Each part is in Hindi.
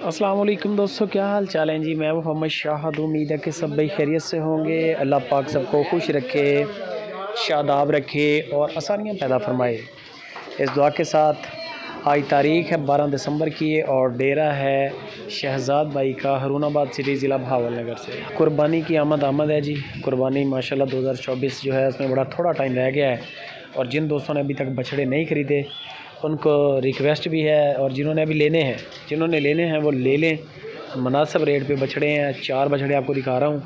अस्सलाम वालेकुम दोस्तों, क्या हाल चाल हैं जी। मैं मोहम्मद शाहद, उम्मीद है कि सब भाई खैरियत से होंगे। अल्लाह पाक सबको खुश रखे, शादाब रखे और आसानियाँ पैदा फरमाए। इस दुआ के साथ आज तारीख़ है 12 दिसंबर की और डेरा है शहजाद भाई का हरूनाबाद सिटी ज़िला बहावल नगर से। कुर्बानी की आमद है जी। कुर्बानी माशाल्लाह 2024 जो है उसमें बड़ा थोड़ा टाइम रह गया है और जिन दोस्तों ने अभी तक बछड़े नहीं ख़रीदे उनको रिक्वेस्ट भी है, और जिन्होंने लेने हैं वो ले लें। मुनासिब रेट पे बछड़े हैं। 4 बछड़े आपको दिखा रहा हूँ।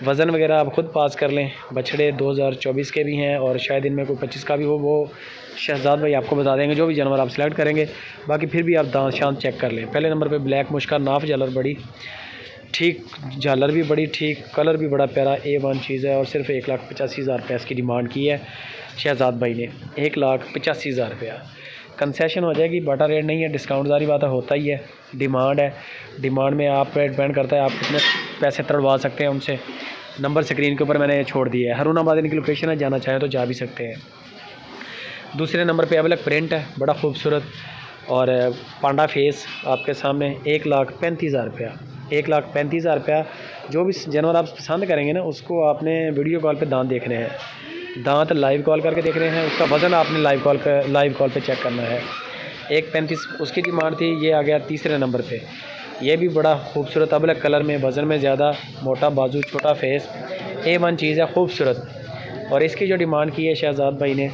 वज़न वगैरह आप ख़ुद पास कर लें। बछड़े 2024 के भी हैं और शायद इनमें कोई 25 का भी हो, वो शहजाद भाई आपको बता देंगे। जो भी जानवर आप सेलेक्ट करेंगे, बाकी फिर भी आप दांत शांत चेक कर लें। पहले नंबर पे ब्लैक मुश्का नाफ झालर बड़ी ठीक, झालर भी बड़ी ठीक, कलर भी बड़ा प्यारा A1 चीज़ है और सिर्फ 1,85,000 रुपये इसकी डिमांड की है शहजाद भाई ने। 1,85,000 रुपया कंसेशन हो जाएगी। बाटा रेट नहीं है, डिस्काउंट सारी बात होता ही है। डिमांड है, डिमांड में आप पे डिपेंड करता है आप कितने पैसे तड़वा सकते हैं उनसे। नंबर स्क्रीन के ऊपर मैंने छोड़ दिया है। हरूनाबाद इनकी लोकेशन है, जाना चाहें तो जा भी सकते हैं। दूसरे नंबर पे अबलक प्रिंट है, बड़ा खूबसूरत और पांडा फेस आपके सामने। 1,35,000 रुपया 1,35,000 रुपया। जो भी जानवर आप पसंद करेंगे ना, उसको आपने वीडियो कॉल पे दांत देखने हैं, दांत लाइव कॉल करके देख रहे हैं। उसका वज़न आपने लाइव कॉल पे चेक करना है। 1,35 उसकी डिमांड थी। ये आ गया तीसरे नंबर पे। ये भी बड़ा खूबसूरत अबलक कलर में, वज़न में ज़्यादा, मोटा बाजू, छोटा फेस, A1 चीज़ है, खूबसूरत। और इसकी जो डिमांड की है शहजाद भाई ने,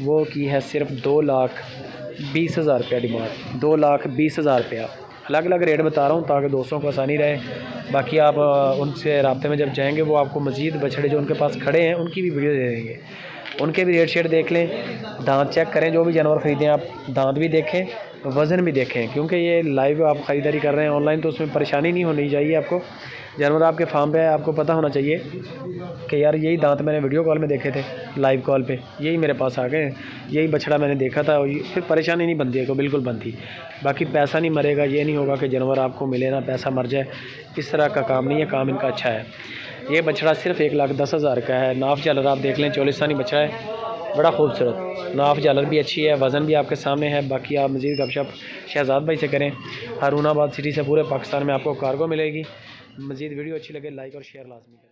वो की है सिर्फ 2,20,000 रुपया डिमांड। 2,20,000 रुपया। अलग अलग रेट बता रहा हूँ ताकि दोस्तों को आसानी रहे। बाकी आप उनसे राब्ते में जब जाएंगे, वो आपको मज़ीद बछड़े जो उनके पास खड़े हैं उनकी भी वीडियो दे देंगे। उनके भी रेट शेट देख लें, दांत चेक करें। जो भी जानवर ख़रीदें आप दांत भी देखें, वज़न भी देखें, क्योंकि ये लाइव आप ख़रीदारी कर रहे हैं ऑनलाइन, तो उसमें परेशानी नहीं होनी चाहिए आपको। जानवर आपके फार्म पे है, आपको पता होना चाहिए कि यार यही दांत मैंने वीडियो कॉल में देखे थे, लाइव कॉल पे यही मेरे पास आ गए, यही बछड़ा मैंने देखा था। और फिर परेशानी नहीं बनती है, को बिल्कुल बनती। बाकी पैसा नहीं मरेगा, ये नहीं होगा कि जानवर आपको मिले ना पैसा मर जाए। इस तरह का काम नहीं है, काम इनका अच्छा है। ये बछड़ा सिर्फ 1,10,000 का है। नाफ झालर आप देख लें, चोलिस्तानी बछड़ा है, बड़ा खूबसूरत। नाफ झालर भी अच्छी है, वज़न भी आपके सामने है। बाकी आप मज़ीद गपशप शहजाद भाई से करें। हरूनाबाद सिटी से पूरे पाकिस्तान में आपको कार्गो मिलेगी। मज़ीद वीडियो अच्छी लगे लाइक और शेयर लाजमी करें।